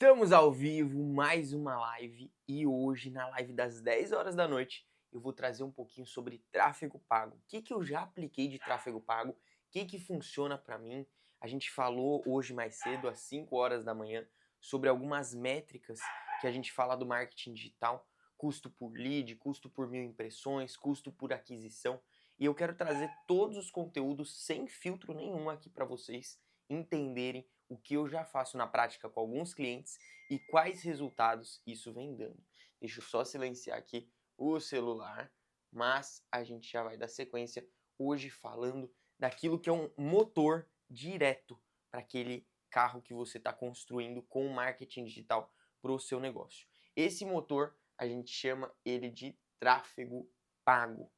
Estamos ao vivo, mais uma live, e hoje, na live das 10 horas da noite, eu vou trazer um pouquinho sobre tráfego pago. O que eu já apliquei de tráfego pago, o que funciona para mim. A gente falou hoje mais cedo, às 5 horas da manhã, sobre algumas métricas que a gente fala do marketing digital, custo por lead, custo por 1.000 impressões, custo por aquisição, e eu quero trazer todos os conteúdos sem filtro nenhum aqui para vocês entenderem o que eu já faço na prática com alguns clientes e quais resultados isso vem dando. Deixa eu só silenciar aqui o celular, mas a gente já vai dar sequência hoje falando daquilo que é um motor direto para aquele carro que você está construindo com o marketing digital para o seu negócio. Esse motor a gente chama ele de tráfego pago.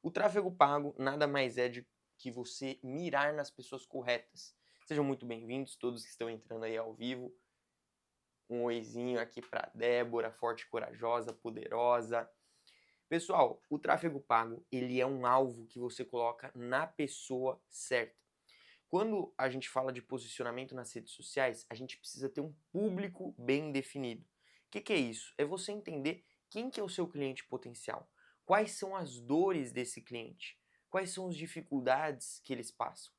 O tráfego pago nada mais é de que você mirar nas pessoas corretas. Sejam muito bem-vindos, todos que estão entrando aí ao vivo. Um oizinho aqui para Débora, forte, corajosa, poderosa. Pessoal, o tráfego pago, ele é um alvo que você coloca na pessoa certa. Quando a gente fala de posicionamento nas redes sociais, a gente precisa ter um público bem definido. O que é isso? É você entender quem que é o seu cliente potencial. Quais são as dores desse cliente? Quais são as dificuldades que eles passam?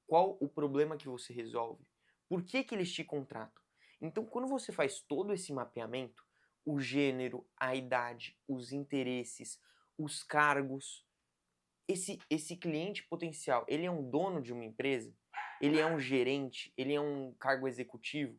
Qual o problema que você resolve? Por que eles te contratam? Então, quando você faz todo esse mapeamento, o gênero, a idade, os interesses, os cargos, esse cliente potencial, ele é um dono de uma empresa? Ele é um gerente? Ele é um cargo executivo?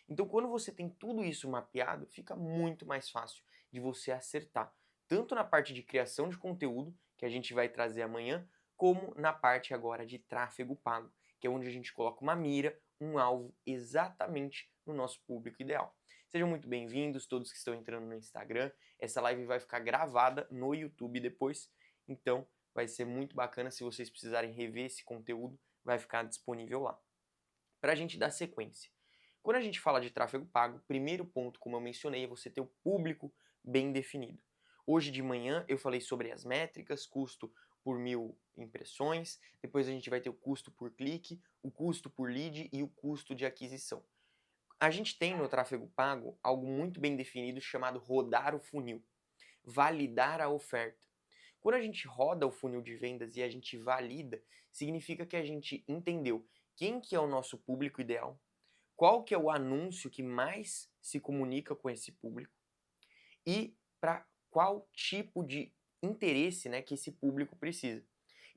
Então, quando você tem tudo isso mapeado, fica muito mais fácil de você acertar, tanto na parte de criação de conteúdo, que a gente vai trazer amanhã, como na parte agora de tráfego pago, que é onde a gente coloca uma mira, um alvo exatamente no nosso público ideal. Sejam muito bem-vindos, todos que estão entrando no Instagram. Essa live vai ficar gravada no YouTube depois, então vai ser muito bacana. Se vocês precisarem rever esse conteúdo, vai ficar disponível lá. Para a gente dar sequência. Quando a gente fala de tráfego pago, o primeiro ponto, como eu mencionei, é você ter o público bem definido. Hoje de manhã eu falei sobre as métricas, custo por 1.000 impressões, depois a gente vai ter o custo por clique, o custo por lead e o custo de aquisição. A gente tem no tráfego pago algo muito bem definido chamado rodar o funil, validar a oferta. Quando a gente roda o funil de vendas e a gente valida, significa que a gente entendeu quem que é o nosso público ideal, qual que é o anúncio que mais se comunica com esse público e para qual tipo de interesse, né, que esse público precisa.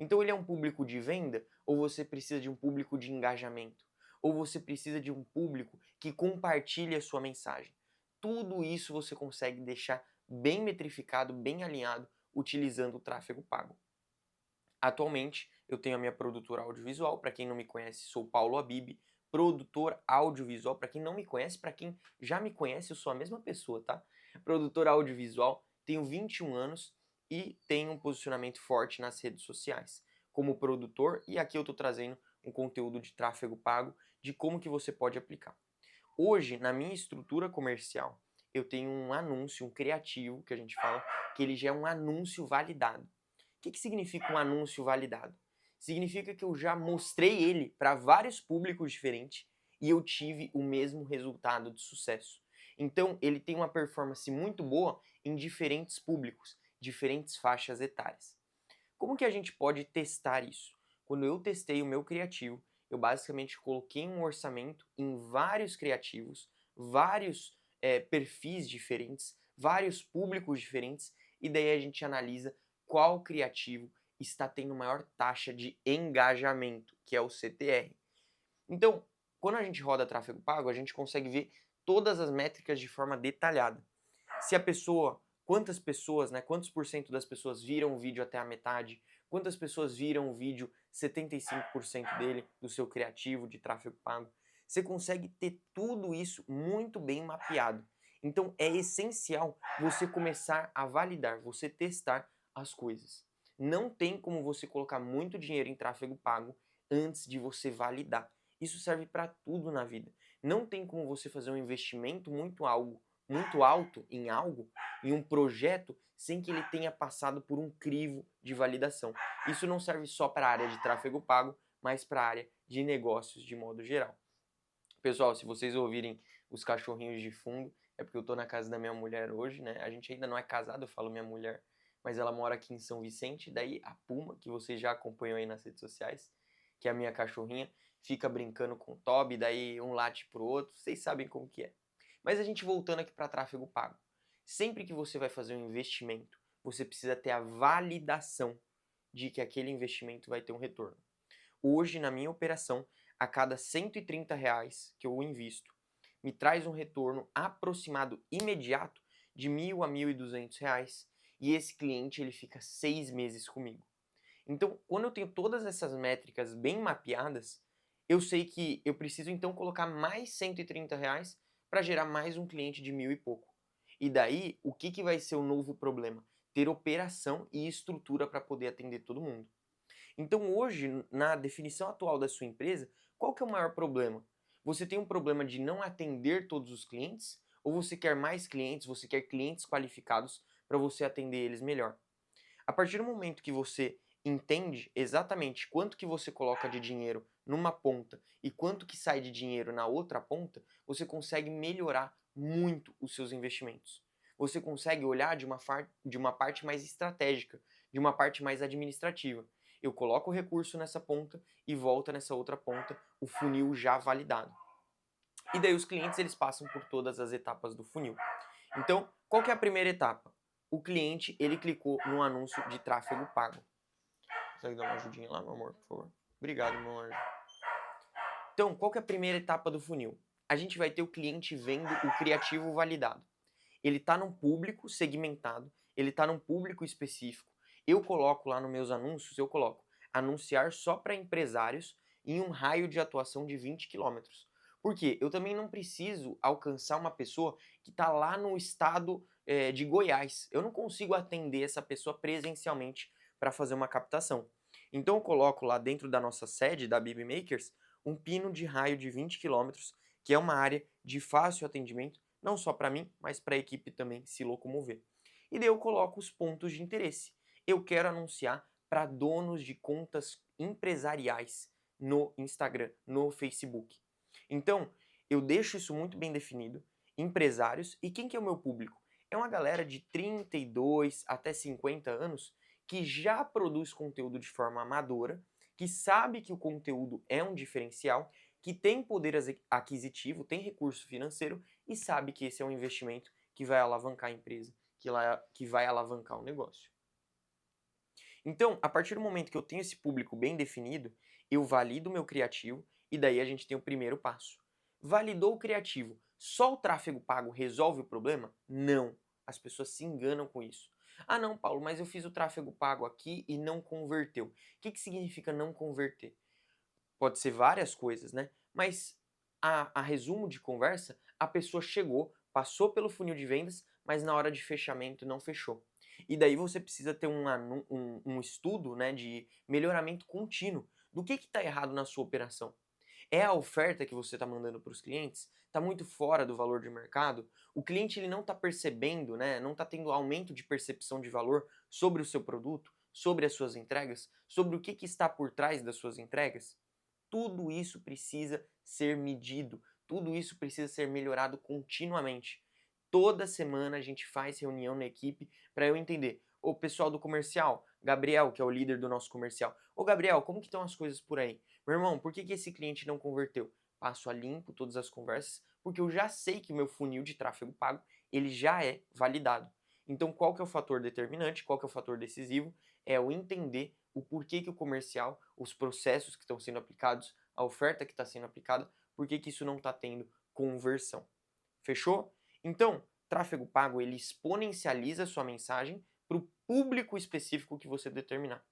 Então ele é um público de venda ou você precisa de um público de engajamento? Ou você precisa de um público que compartilhe a sua mensagem? Tudo isso você consegue deixar bem metrificado, bem alinhado, utilizando o tráfego pago. Atualmente, eu tenho a minha produtora audiovisual. Para quem não me conhece, sou Paulo Habib, produtor audiovisual. Para quem não me conhece, para quem já me conhece, eu sou a mesma pessoa, tá? Produtor audiovisual, tenho 21 anos e tenho um posicionamento forte nas redes sociais como produtor, e aqui eu estou trazendo um conteúdo de tráfego pago de como que você pode aplicar. Hoje, na minha estrutura comercial, eu tenho um anúncio, um criativo, que a gente fala, que ele já é um anúncio validado. O que significa um anúncio validado? Significa que eu já mostrei ele para vários públicos diferentes e eu tive o mesmo resultado de sucesso. Então, ele tem uma performance muito boa em diferentes públicos, diferentes faixas etárias. Como que a gente pode testar isso? Quando eu testei o meu criativo, eu basicamente coloquei um orçamento em vários criativos, vários perfis diferentes, vários públicos diferentes, e daí a gente analisa qual criativo está tendo maior taxa de engajamento, que é o CTR. Então, quando a gente roda tráfego pago, a gente consegue ver todas as métricas de forma detalhada. Se a pessoa, quantas pessoas, né, quantos por cento das pessoas viram o vídeo até a metade, quantas pessoas viram o vídeo 75% dele, do seu criativo de tráfego pago. Você consegue ter tudo isso muito bem mapeado. Então é essencial você começar a validar, você testar as coisas. Não tem como você colocar muito dinheiro em tráfego pago antes de você validar. Isso serve para tudo na vida. Não tem como você fazer um investimento muito alto em algo, em um projeto, sem que ele tenha passado por um crivo de validação. Isso não serve só para a área de tráfego pago, mas para a área de negócios de modo geral. Pessoal, se vocês ouvirem os cachorrinhos de fundo, é porque eu tô na casa da minha mulher hoje, né? A gente ainda não é casado, eu falo minha mulher, mas ela mora aqui em São Vicente. Daí a Puma, que vocês já acompanham aí nas redes sociais, que é a minha cachorrinha, fica brincando com o Toby, daí um late pro outro, vocês sabem como que é. Mas a gente voltando aqui para tráfego pago. Sempre que você vai fazer um investimento, você precisa ter a validação de que aquele investimento vai ter um retorno. Hoje, na minha operação, a cada R$ 130 que eu invisto, me traz um retorno aproximado imediato de R$ 1.000 a R$ 1.200, e esse cliente ele fica 6 meses comigo. Então, quando eu tenho todas essas métricas bem mapeadas, eu sei que eu preciso então colocar mais R$ 130 para gerar mais um cliente de 1.000 e pouco. E daí, o que vai ser o novo problema? Ter operação e estrutura para poder atender todo mundo. Então hoje, na definição atual da sua empresa, qual que é o maior problema? Você tem um problema de não atender todos os clientes? Ou você quer mais clientes, você quer clientes qualificados para você atender eles melhor? A partir do momento que você entende exatamente quanto que você coloca de dinheiro numa ponta e quanto que sai de dinheiro na outra ponta, você consegue melhorar muito os seus investimentos. Você consegue olhar de uma parte mais estratégica, de uma parte mais administrativa. Eu coloco o recurso nessa ponta e volta nessa outra ponta, o funil já validado. E daí os clientes eles passam por todas as etapas do funil. Então, qual que é a primeira etapa? O cliente ele clicou no anúncio de tráfego pago. Consegue dar uma ajudinha lá, meu amor, por favor? Obrigado, meu anjo. Então, qual que é a primeira etapa do funil? A gente vai ter o cliente vendo o criativo validado. Ele está num público segmentado, ele está num público específico. Eu coloco lá nos meus anúncios, eu coloco anunciar só para empresários em um raio de atuação de 20 quilômetros. Por quê? Eu também não preciso alcançar uma pessoa que está lá no estado de Goiás. Eu não consigo atender essa pessoa presencialmente para fazer uma captação. Então eu coloco lá dentro da nossa sede, da BB Makers, um pino de raio de 20 quilômetros, que é uma área de fácil atendimento, não só para mim, mas para a equipe também se locomover. E daí eu coloco os pontos de interesse. Eu quero anunciar para donos de contas empresariais no Instagram, no Facebook. Então, eu deixo isso muito bem definido. Empresários, e quem que é o meu público? É uma galera de 32 até 50 anos que já produz conteúdo de forma amadora, que sabe que o conteúdo é um diferencial, que tem poder aquisitivo, tem recurso financeiro e sabe que esse é um investimento que vai alavancar a empresa, que vai alavancar o negócio. Então, a partir do momento que eu tenho esse público bem definido, eu valido o meu criativo e daí a gente tem o primeiro passo. Validou o criativo, só o tráfego pago resolve o problema? Não. As pessoas se enganam com isso. Ah não, Paulo, mas eu fiz o tráfego pago aqui e não converteu. O que significa não converter? Pode ser várias coisas, né? Mas a resumo de conversa, a pessoa chegou, passou pelo funil de vendas, mas na hora de fechamento não fechou. E daí você precisa ter um estudo, né, de melhoramento contínuo. Do que está errado na sua operação? É a oferta que você está mandando para os clientes? Está muito fora do valor de mercado? O cliente ele não está percebendo, né, não está tendo aumento de percepção de valor sobre o seu produto, sobre as suas entregas, sobre o que está por trás das suas entregas? Tudo isso precisa ser medido, tudo isso precisa ser melhorado continuamente. Toda semana a gente faz reunião na equipe para eu entender. O pessoal do comercial, Gabriel, que é o líder do nosso comercial. Ô Gabriel, como que estão as coisas por aí? Meu irmão, por que esse cliente não converteu? Passo a limpo todas as conversas, porque eu já sei que o meu funil de tráfego pago, ele já é validado. Então, qual que é o fator determinante, qual que é o fator decisivo? É o entender o porquê que o comercial, os processos que estão sendo aplicados, a oferta que está sendo aplicada, por que isso não está tendo conversão. Fechou? Então, tráfego pago ele exponencializa a sua mensagem para o público específico que você determinar.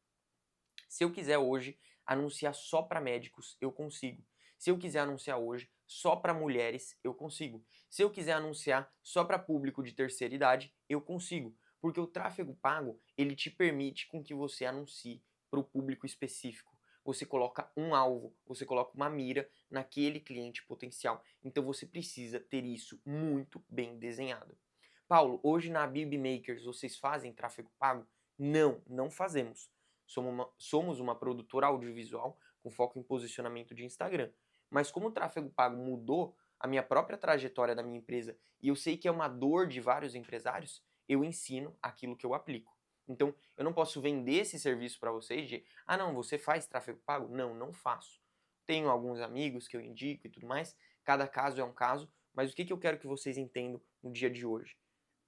Se eu quiser hoje anunciar só para médicos, eu consigo. Se eu quiser anunciar hoje só para mulheres, eu consigo. Se eu quiser anunciar só para público de terceira idade, eu consigo. Porque o tráfego pago, ele te permite com que você anuncie para o público específico. Você coloca um alvo, você coloca uma mira naquele cliente potencial. Então você precisa ter isso muito bem desenhado. Paulo, hoje na BB Makers vocês fazem tráfego pago? Não, não fazemos. Somos uma produtora audiovisual com foco em posicionamento de Instagram. Mas como o tráfego pago mudou a minha própria trajetória da minha empresa e eu sei que é uma dor de vários empresários, eu ensino aquilo que eu aplico. Então, eu não posso vender esse serviço para vocês de, ah não, você faz tráfego pago? Não, não faço. Tenho alguns amigos que eu indico e tudo mais, cada caso é um caso, mas o que eu quero que vocês entendam no dia de hoje?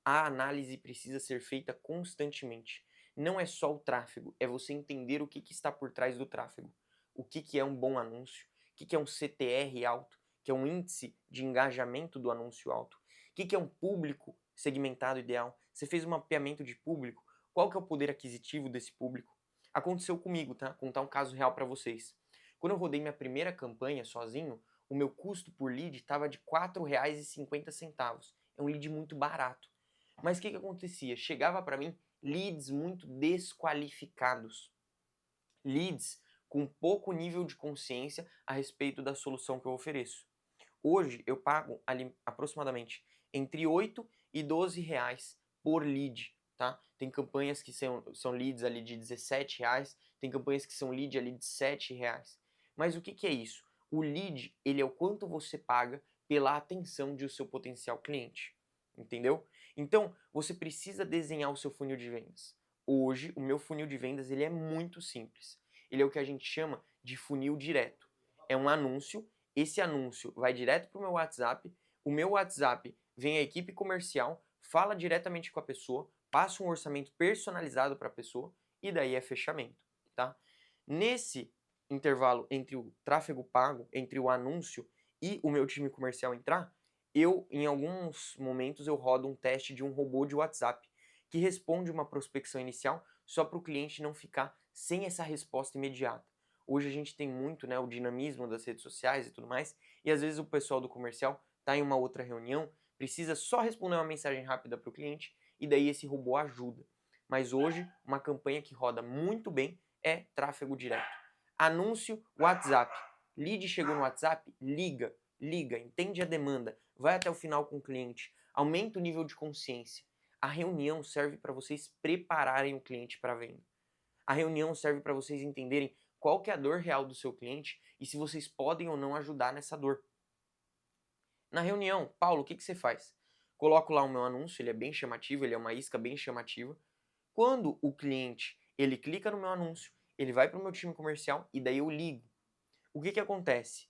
A análise precisa ser feita constantemente. Não é só o tráfego, é você entender o que está por trás do tráfego. O que é um bom anúncio, o que é um CTR alto, que é um índice de engajamento do anúncio alto, o que é um público segmentado ideal. Você fez um mapeamento de público, qual que é o poder aquisitivo desse público? Aconteceu comigo, tá? Contar um caso real para vocês. Quando eu rodei minha primeira campanha sozinho, o meu custo por lead estava de R$ 4,50. É um lead muito barato. Mas o que acontecia? Chegava para mim leads muito desqualificados. Leads com pouco nível de consciência a respeito da solução que eu ofereço. Hoje eu pago ali aproximadamente entre 8 e 12 reais por lead, tá? Tem campanhas que são leads ali de 17 reais, tem campanhas que são lead ali de 7 reais. Mas o que é isso? O lead, ele é o quanto você paga pela atenção de o seu potencial cliente, entendeu? Então, você precisa desenhar o seu funil de vendas. Hoje, o meu funil de vendas, ele é muito simples. Ele é o que a gente chama de funil direto. É um anúncio, esse anúncio vai direto para o meu WhatsApp vem a equipe comercial, fala diretamente com a pessoa, passa um orçamento personalizado para a pessoa e daí é fechamento, tá? Nesse intervalo entre o tráfego pago, entre o anúncio e o meu time comercial entrar, em alguns momentos, eu rodo um teste de um robô de WhatsApp que responde uma prospecção inicial só para o cliente não ficar sem essa resposta imediata. Hoje a gente tem muito, né, o dinamismo das redes sociais e tudo mais, e às vezes o pessoal do comercial está em uma outra reunião, precisa só responder uma mensagem rápida para o cliente e daí esse robô ajuda. Mas hoje, uma campanha que roda muito bem é tráfego direto. Anúncio WhatsApp. Lead chegou no WhatsApp? Liga, entende a demanda, vai até o final com o cliente, aumenta o nível de consciência. A reunião serve para vocês prepararem o cliente para a venda. A reunião serve para vocês entenderem qual que é a dor real do seu cliente e se vocês podem ou não ajudar nessa dor. Na reunião, Paulo, o que você faz? Coloco lá o meu anúncio, ele é bem chamativo, ele é uma isca bem chamativa. Quando o cliente, ele clica no meu anúncio, ele vai para o meu time comercial e daí eu ligo. O que acontece?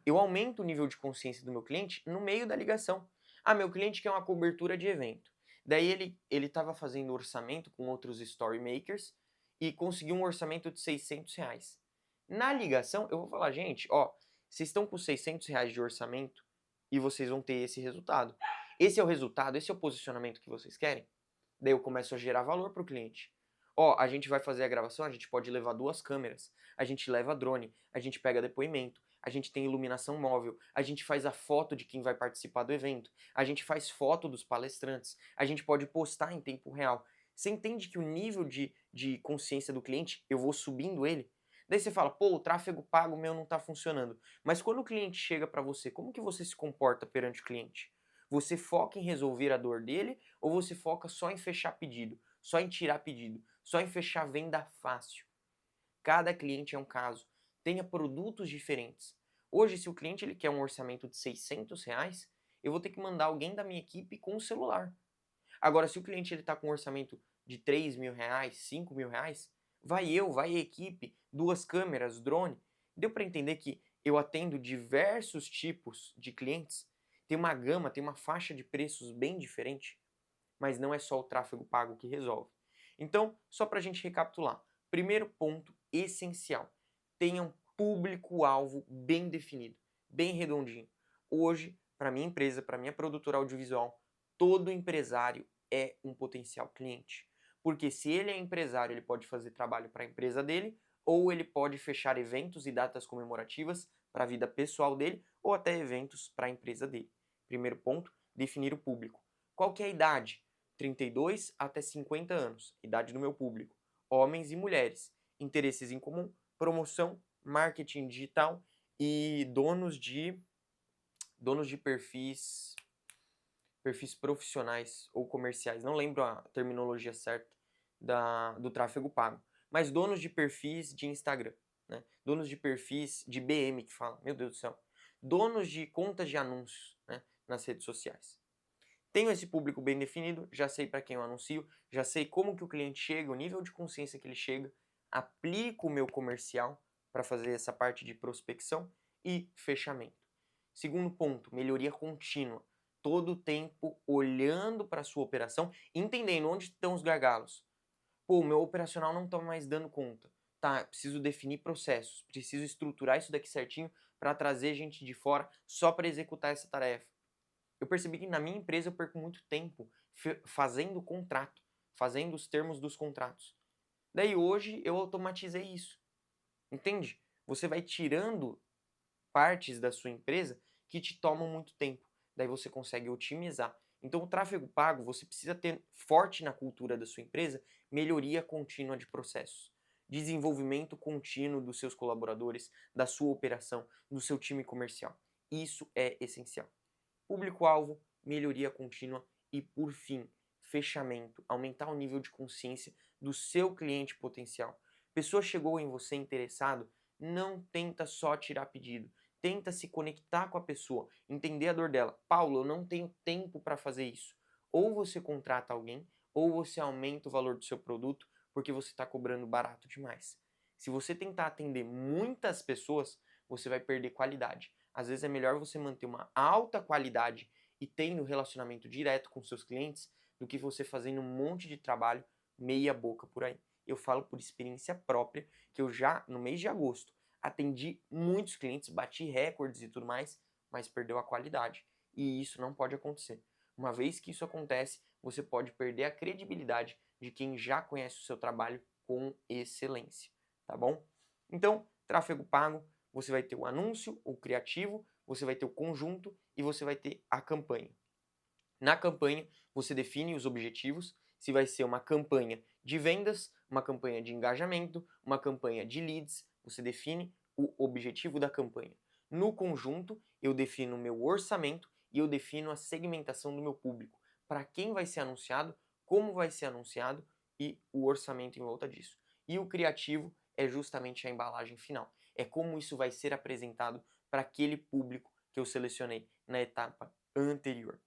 Eu aumento o nível de consciência do meu cliente no meio da ligação. Ah, meu cliente quer uma cobertura de evento. Daí ele estava fazendo orçamento com outros story makers e conseguiu um orçamento de 600 reais. Na ligação, eu vou falar, gente, ó, vocês estão com 600 reais de orçamento e vocês vão ter esse resultado. Esse é o resultado, esse é o posicionamento que vocês querem? Daí eu começo a gerar valor para o cliente. Ó, a gente vai fazer a gravação, a gente pode levar 2 câmeras, a gente leva drone, a gente pega depoimento, a gente tem iluminação móvel, a gente faz a foto de quem vai participar do evento, a gente faz foto dos palestrantes, a gente pode postar em tempo real. Você entende que o nível de consciência do cliente, eu vou subindo ele? Daí você fala, pô, o tráfego pago meu não está funcionando. Mas quando o cliente chega para você, como que você se comporta perante o cliente? Você foca em resolver a dor dele ou você foca só em fechar pedido, só em tirar pedido, só em fechar venda fácil? Cada cliente é um caso. Tenha produtos diferentes. Hoje, se o cliente ele quer um orçamento de 600 reais, eu vou ter que mandar alguém da minha equipe com o celular. Agora, se o cliente está com um orçamento de 3 mil reais, 5 mil reais, vai a equipe, 2 câmeras, drone. Deu para entender que eu atendo diversos tipos de clientes, tem uma gama, tem uma faixa de preços bem diferente, mas não é só o tráfego pago que resolve. Então, só para a gente recapitular. Primeiro ponto essencial: tenha um público-alvo bem definido, bem redondinho. Hoje, para minha empresa, para minha produtora audiovisual, todo empresário é um potencial cliente. Porque se ele é empresário, ele pode fazer trabalho para a empresa dele, ou ele pode fechar eventos e datas comemorativas para a vida pessoal dele, ou até eventos para a empresa dele. Primeiro ponto, definir o público. Qual que é a idade? 32 até 50 anos, idade do meu público. Homens e mulheres. Interesses em comum, promoção, marketing digital e donos de perfis profissionais ou comerciais. Não lembro a terminologia certa do tráfego pago. Mas donos de perfis de Instagram, né? Donos de perfis de BM que fala. Meu Deus do céu. donos de contas de anúncios, né, nas redes sociais. Tenho esse público bem definido, já sei para quem eu anuncio, já sei como que o cliente chega, o nível de consciência que ele chega, aplico o meu comercial para fazer essa parte de prospecção e fechamento. Segundo ponto, melhoria contínua. Todo o tempo olhando para a sua operação, entendendo onde estão os gargalos. Pô, o meu operacional não está mais dando conta. Tá, preciso definir processos, preciso estruturar isso daqui certinho para trazer gente de fora só para executar essa tarefa. Eu percebi que na minha empresa eu perco muito tempo fazendo contrato, fazendo os termos dos contratos. Daí hoje eu automatizei isso. Entende? Você vai tirando partes da sua empresa que te tomam muito tempo. Daí você consegue otimizar. Então o tráfego pago, você precisa ter forte na cultura da sua empresa melhoria contínua de processos. Desenvolvimento contínuo dos seus colaboradores, da sua operação, do seu time comercial. Isso é essencial. Público-alvo, melhoria contínua e, por fim, fechamento, aumentar o nível de consciência do seu cliente potencial. Pessoa chegou em você interessado, não tenta só tirar pedido, tenta se conectar com a pessoa, entender a dor dela. Paulo, eu não tenho tempo para fazer isso. Ou você contrata alguém, ou você aumenta o valor do seu produto porque você está cobrando barato demais. Se você tentar atender muitas pessoas, você vai perder qualidade. Às vezes é melhor você manter uma alta qualidade e tendo relacionamento direto com seus clientes do que você fazendo um monte de trabalho meia boca por aí. Eu falo por experiência própria que eu já, no mês de agosto, atendi muitos clientes, bati recordes e tudo mais, mas perdeu a qualidade. E isso não pode acontecer. Uma vez que isso acontece, você pode perder a credibilidade de quem já conhece o seu trabalho com excelência, tá bom? Então, tráfego pago, você vai ter o anúncio, o criativo, você vai ter o conjunto e você vai ter a campanha. Na campanha, você define os objetivos, se vai ser uma campanha de vendas, uma campanha de engajamento, uma campanha de leads, você define o objetivo da campanha. No conjunto, eu defino o meu orçamento e eu defino a segmentação do meu público. Para quem vai ser anunciado, como vai ser anunciado e o orçamento em volta disso. E o criativo é justamente a embalagem final. É como isso vai ser apresentado para aquele público que eu selecionei na etapa anterior.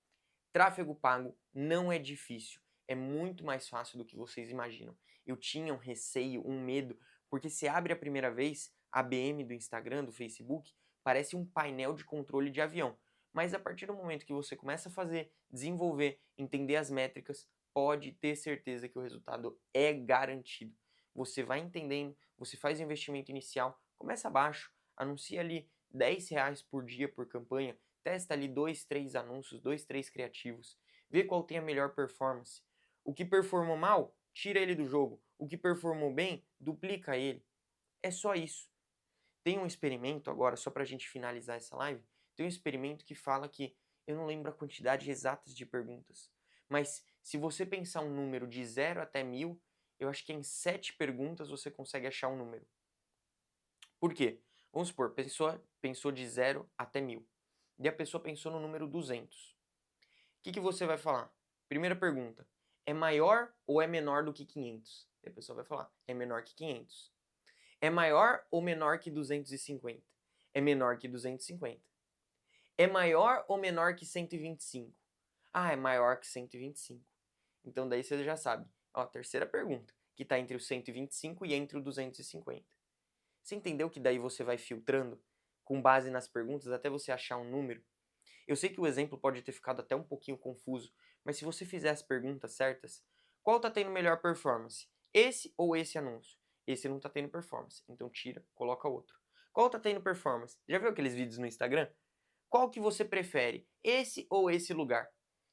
Tráfego pago não é difícil, é muito mais fácil do que vocês imaginam. Eu tinha um receio, um medo, porque se abre a primeira vez, a BM do Instagram, do Facebook, parece um painel de controle de avião. Mas a partir do momento que você começa a fazer, desenvolver, entender as métricas, pode ter certeza que o resultado é garantido. Você vai entendendo, você faz o investimento inicial, começa abaixo, anuncia ali R$ 10 por dia por campanha, testa ali 2, 3 anúncios, 2, 3 criativos, vê qual tem a melhor performance. O que performou mal, tira ele do jogo. O que performou bem, duplica ele. É só isso. Tem um experimento agora, só pra gente finalizar essa live, tem um experimento que fala que, eu não lembro a quantidade exata de perguntas, mas se você pensar um número de 0 até 1000, eu acho que em 7 perguntas você consegue achar um número. Por quê? Vamos supor, pensou de 0 até 1000. E a pessoa pensou no número 200. O que você vai falar? Primeira pergunta. É maior ou é menor do que 500? E a pessoa vai falar, é menor que 500. É maior ou menor que 250? É menor que 250. É maior ou menor que 125? Ah, é maior que 125. Então daí você já sabe. Ó, terceira pergunta, que está entre o 125 e entre o 250. Você entendeu que daí você vai filtrando com base nas perguntas até você achar um número? Eu sei que o exemplo pode ter ficado até um pouquinho confuso, mas se você fizer as perguntas certas, qual está tendo melhor performance? Esse ou esse anúncio? Esse não está tendo performance, então tira, coloca outro. Qual está tendo performance? Já viu aqueles vídeos no Instagram? Qual que você prefere? Esse ou esse lugar?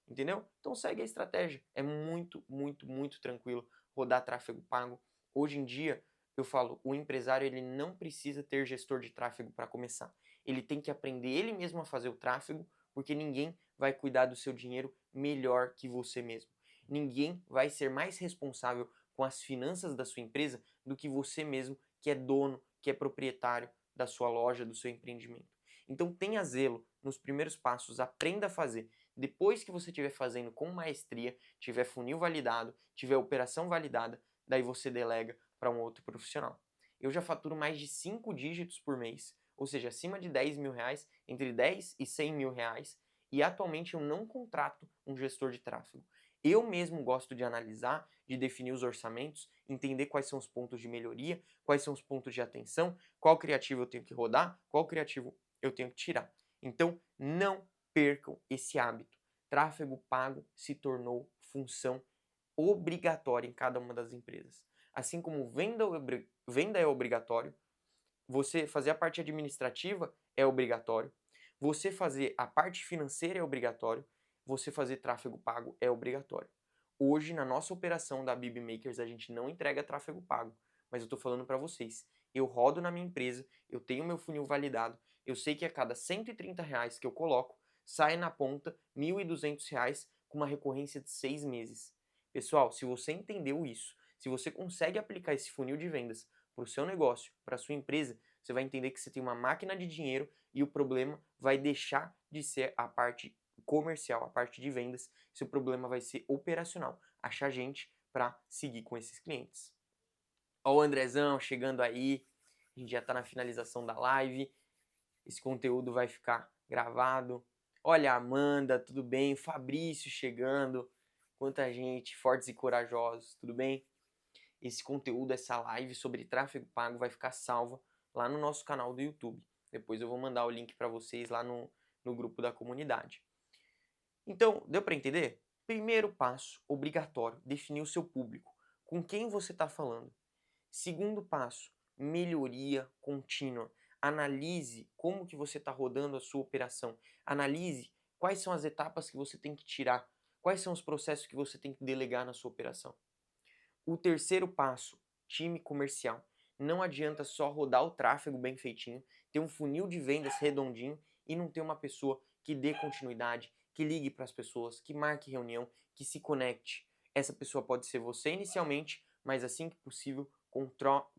Entendeu? Então segue a estratégia. É muito, muito, muito tranquilo rodar tráfego pago. Hoje em dia, eu falo, o empresário ele não precisa ter gestor de tráfego para começar. Ele tem que aprender ele mesmo a fazer o tráfego, porque ninguém vai cuidar do seu dinheiro melhor que você mesmo. Ninguém vai ser mais responsável com as finanças da sua empresa do que você mesmo, que é dono, que é proprietário da sua loja, do seu empreendimento. Então tenha zelo nos primeiros passos, aprenda a fazer. Depois que você estiver fazendo com maestria, tiver funil validado, tiver operação validada, daí você delega para um outro profissional. Eu já faturo mais de 5 dígitos por mês ou seja, acima de 10 mil reais, entre 10 e 100 mil reais, e atualmente eu não contrato um gestor de tráfego. Eu mesmo gosto de analisar, de definir os orçamentos, entender quais são os pontos de melhoria, quais são os pontos de atenção, qual criativo eu tenho que rodar, qual criativo eu tenho que tirar. Então, não percam esse hábito. Tráfego pago se tornou função obrigatória em cada uma das empresas. Assim como venda é obrigatório, você fazer a parte administrativa é obrigatório, você fazer a parte financeira é obrigatório, você fazer tráfego pago é obrigatório. Hoje, na nossa operação da BB Makers, a gente não entrega tráfego pago, mas eu estou falando para vocês. Eu rodo na minha empresa, eu tenho meu funil validado, eu sei que a cada R$ 130 que eu coloco, sai na ponta R$ 1.200 com uma recorrência de 6 meses. Pessoal, se você entendeu isso, se você consegue aplicar esse funil de vendas para o seu negócio, para a sua empresa, você vai entender que você tem uma máquina de dinheiro e o problema vai deixar de ser a parte comercial, a parte de vendas, seu problema vai ser operacional, achar gente para seguir com esses clientes. Ó o Andrezão chegando aí, a gente já está na finalização da live, esse conteúdo vai ficar gravado. Olha a Amanda, tudo bem? Fabrício chegando, quanta gente, fortes e corajosos, tudo bem? Esse conteúdo, essa live sobre tráfego pago vai ficar salva lá no nosso canal do YouTube. Depois eu vou mandar o link para vocês lá no grupo da comunidade. Então, deu para entender? Primeiro passo, obrigatório, definir o seu público. Com quem você está falando. Segundo passo, melhoria contínua. Analise como que você está rodando a sua operação. Analise quais são as etapas que você tem que tirar. Quais são os processos que você tem que delegar na sua operação. O terceiro passo, time comercial. Não adianta só rodar o tráfego bem feitinho, ter um funil de vendas redondinho e não ter uma pessoa que dê continuidade, que ligue para as pessoas, que marque reunião, que se conecte. Essa pessoa pode ser você inicialmente, mas assim que possível,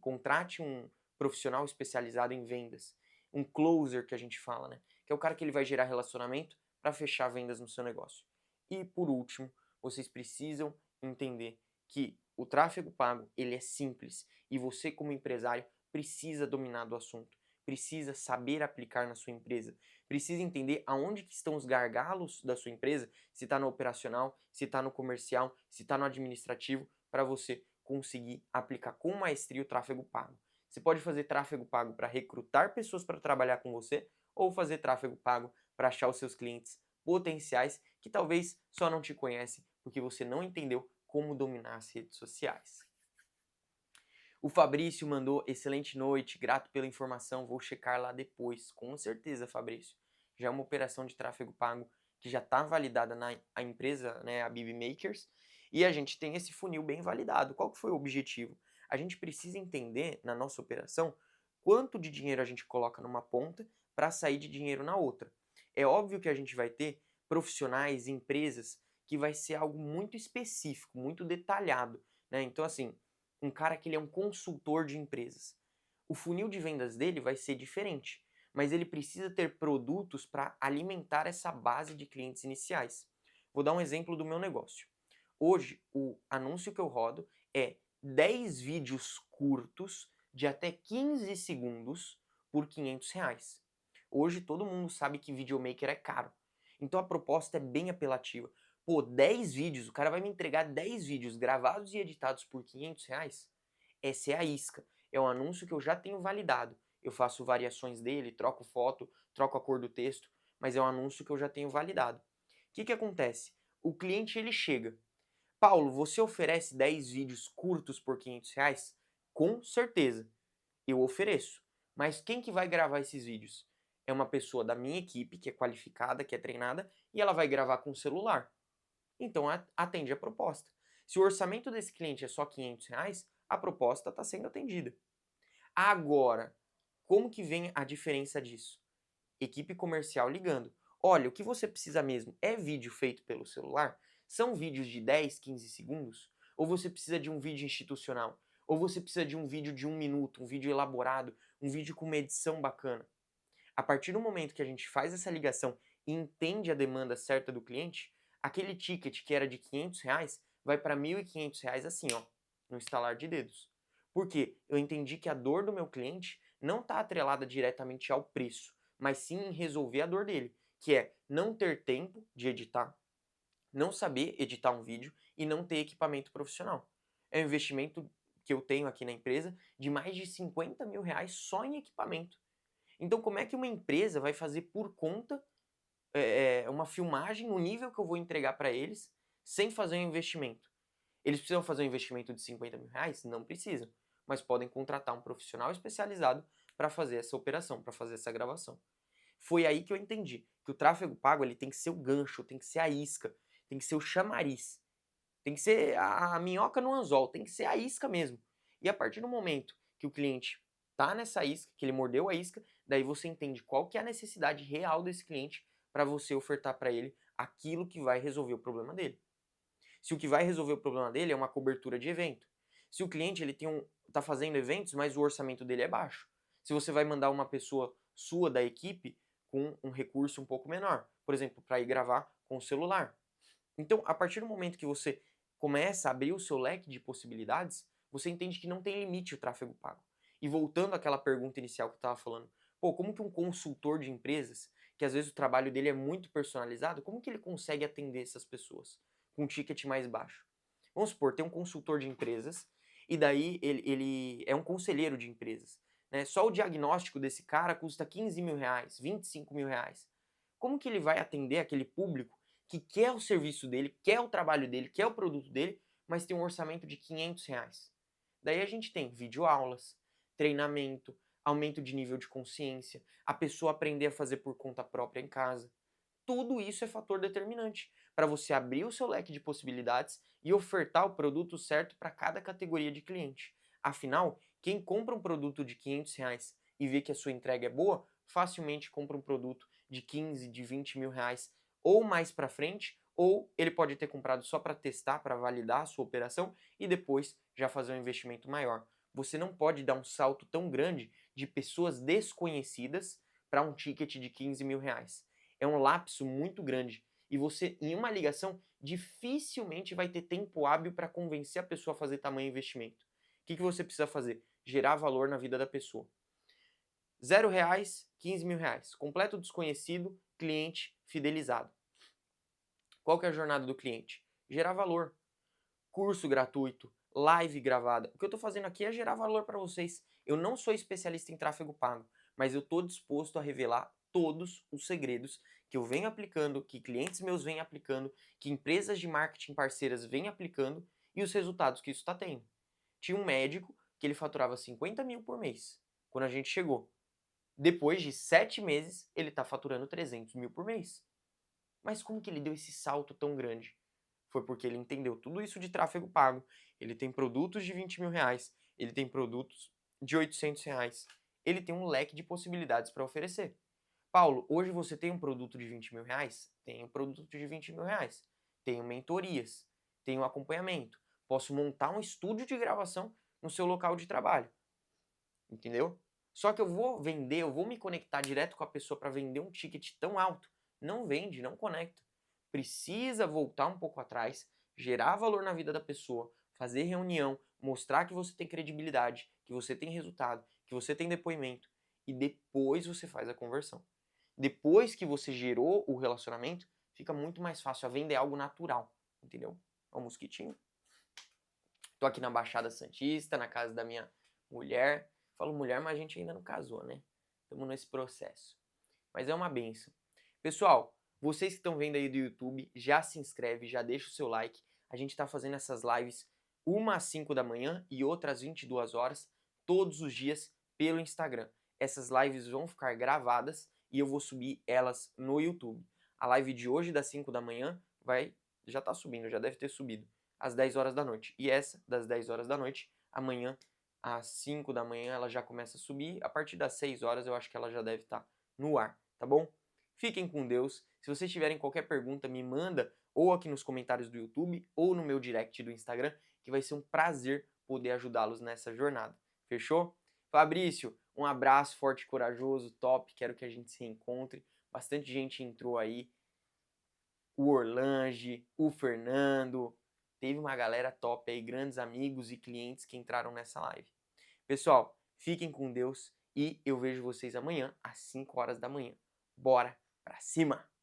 contrate um profissional especializado em vendas. Um closer que a gente fala, né? Que é o cara que ele vai gerar relacionamento para fechar vendas no seu negócio. E por último, vocês precisam entender que o tráfego pago, ele é simples e você como empresário precisa dominar do assunto, precisa saber aplicar na sua empresa, precisa entender aonde que estão os gargalos da sua empresa, se está no operacional, se está no comercial, se está no administrativo, para você conseguir aplicar com maestria o tráfego pago. Você pode fazer tráfego pago para recrutar pessoas para trabalhar com você ou fazer tráfego pago para achar os seus clientes potenciais que talvez só não te conhecem porque você não entendeu como dominar as redes sociais. O Fabrício mandou excelente noite, grato pela informação, vou checar lá depois. Com certeza, Fabrício. Já é uma operação de tráfego pago que já está validada na empresa, né, a BB Makers, e a gente tem esse funil bem validado. Qual que foi o objetivo? A gente precisa entender na nossa operação quanto de dinheiro a gente coloca numa ponta para sair de dinheiro na outra. É óbvio que a gente vai ter profissionais, empresas que vai ser algo muito específico, muito detalhado, né? Então, assim, um cara que ele é um consultor de empresas. O funil de vendas dele vai ser diferente, mas ele precisa ter produtos para alimentar essa base de clientes iniciais. Vou dar um exemplo do meu negócio. Hoje, o anúncio que eu rodo é 10 vídeos curtos de até 15 segundos por R$ 500. Hoje todo mundo sabe que videomaker é caro. Então a proposta é bem apelativa. Pô, 10 vídeos, o cara vai me entregar 10 vídeos gravados e editados por R$ 500? Essa é a isca. É um anúncio que eu já tenho validado. Eu faço variações dele, troco foto, troco a cor do texto, mas é um anúncio que eu já tenho validado. O que acontece? O cliente ele chega. Paulo, você oferece 10 vídeos curtos por R$ 500? Com certeza, eu ofereço. Mas quem que vai gravar esses vídeos? É uma pessoa da minha equipe, que é qualificada, que é treinada, e ela vai gravar com o celular. Então atende a proposta. Se o orçamento desse cliente é só R$ 500, a proposta está sendo atendida. Agora, como que vem a diferença disso? Equipe comercial ligando. Olha, o que você precisa mesmo é vídeo feito pelo celular? São vídeos de 10, 15 segundos? Ou você precisa de um vídeo institucional? Ou você precisa de um vídeo de 1 minuto, um vídeo elaborado, um vídeo com uma edição bacana? A partir do momento que a gente faz essa ligação e entende a demanda certa do cliente, aquele ticket que era de R$ 500 vai para R$ 1.500 assim, ó, no estalar de dedos. Por quê? Eu entendi que a dor do meu cliente não está atrelada diretamente ao preço, mas sim em resolver a dor dele, que é não ter tempo de editar, não saber editar um vídeo e não ter equipamento profissional. É um investimento que eu tenho aqui na empresa de mais de 50 mil reais só em equipamento. Então, como é que uma empresa vai fazer por conta uma filmagem no nível que eu vou entregar para eles sem fazer um investimento? Eles precisam fazer um investimento de 50 mil reais? Não precisam, mas podem contratar um profissional especializado para fazer essa operação, para fazer essa gravação. Foi aí que eu entendi que o tráfego pago ele tem que ser o gancho, tem que ser a isca, tem que ser o chamariz, tem que ser a minhoca no anzol, tem que ser a isca mesmo. E a partir do momento que o cliente tá nessa isca, que ele mordeu a isca, daí você entende qual que é a necessidade real desse cliente para você ofertar para ele aquilo que vai resolver o problema dele. Se o que vai resolver o problema dele é uma cobertura de evento. Se o cliente ele tá fazendo eventos, mas o orçamento dele é baixo. Se você vai mandar uma pessoa sua da equipe com um recurso um pouco menor, por exemplo, para ir gravar com o celular. Então, a partir do momento que você começa a abrir o seu leque de possibilidades, você entende que não tem limite o tráfego pago. E voltando àquela pergunta inicial que eu estava falando, pô, como que um consultor de empresas, que às vezes o trabalho dele é muito personalizado, como que ele consegue atender essas pessoas com um ticket mais baixo? Vamos supor, tem um consultor de empresas e daí ele é um conselheiro de empresas. Né? Só o diagnóstico desse cara custa 15 mil reais, 25 mil reais. Como que ele vai atender aquele público que quer o serviço dele, quer o trabalho dele, quer o produto dele, mas tem um orçamento de 500 reais? Daí a gente tem videoaulas, treinamento, aumento de nível de consciência, a pessoa aprender a fazer por conta própria em casa. Tudo isso é fator determinante para você abrir o seu leque de possibilidades e ofertar o produto certo para cada categoria de cliente. Afinal, quem compra um produto de 500 reais e vê que a sua entrega é boa, facilmente compra um produto de 15, de 20 mil reais ou mais para frente, ou ele pode ter comprado só para testar, para validar a sua operação e depois já fazer um investimento maior. Você não pode dar um salto tão grande de pessoas desconhecidas para um ticket de 15 mil reais. É um lapso muito grande e você, em uma ligação, dificilmente vai ter tempo hábil para convencer a pessoa a fazer tamanho investimento. O que você precisa fazer? Gerar valor na vida da pessoa. 0 reais, 15 mil reais. Completo desconhecido, cliente fidelizado. Qual que é a jornada do cliente? Gerar valor. Curso gratuito, live gravada. O que eu estou fazendo aqui é gerar valor para vocês. Eu não sou especialista em tráfego pago, mas eu estou disposto a revelar todos os segredos que eu venho aplicando, que clientes meus vêm aplicando, que empresas de marketing parceiras vêm aplicando e os resultados que isso está tendo. Tinha um médico que ele faturava 50 mil por mês quando a gente chegou. Depois de 7 meses, ele está faturando 300 mil por mês. Mas como que ele deu esse salto tão grande? Foi porque ele entendeu tudo isso de tráfego pago. Ele tem produtos de 20 mil reais, ele tem produtos de 800 reais. Ele tem um leque de possibilidades para oferecer. Paulo, hoje você tem um produto de 20 mil reais? Tenho um produto de 20 mil reais. Tenho mentorias, tenho acompanhamento. Posso montar um estúdio de gravação no seu local de trabalho. Entendeu? Só que eu vou vender, eu vou me conectar direto com a pessoa para vender um ticket tão alto. Não vende, não conecta. Precisa voltar um pouco atrás, gerar valor na vida da pessoa, fazer reunião, mostrar que você tem credibilidade, que você tem resultado, que você tem depoimento e depois você faz a conversão. Depois que você gerou o relacionamento, fica muito mais fácil a venda, é algo natural, entendeu? É um mosquitinho. Tô aqui na Baixada Santista, na casa da minha mulher. Falo mulher, mas a gente ainda não casou, né? Estamos nesse processo. Mas é uma benção. Pessoal, vocês que estão vendo aí do YouTube, já se inscreve, já deixa o seu like. A gente está fazendo essas lives uma às 5 da manhã e outra às 22 horas, todos os dias pelo Instagram. Essas lives vão ficar gravadas e eu vou subir elas no YouTube. A live de hoje das 5 da manhã já está subindo, já deve ter subido às 10 horas da noite. E essa das 10 horas da noite, amanhã às 5 da manhã ela já começa a subir. A partir das 6 horas eu acho que ela já deve estar no ar, tá bom? Fiquem com Deus. Se vocês tiverem qualquer pergunta, me manda ou aqui nos comentários do YouTube ou no meu direct do Instagram, que vai ser um prazer poder ajudá-los nessa jornada. Fechou? Fabrício, um abraço forte e corajoso, top. Quero que a gente se reencontre. Bastante gente entrou aí. O Orlange, o Fernando. Teve uma galera top aí, grandes amigos e clientes que entraram nessa live. Pessoal, fiquem com Deus e eu vejo vocês amanhã às 5 horas da manhã. Bora pra cima!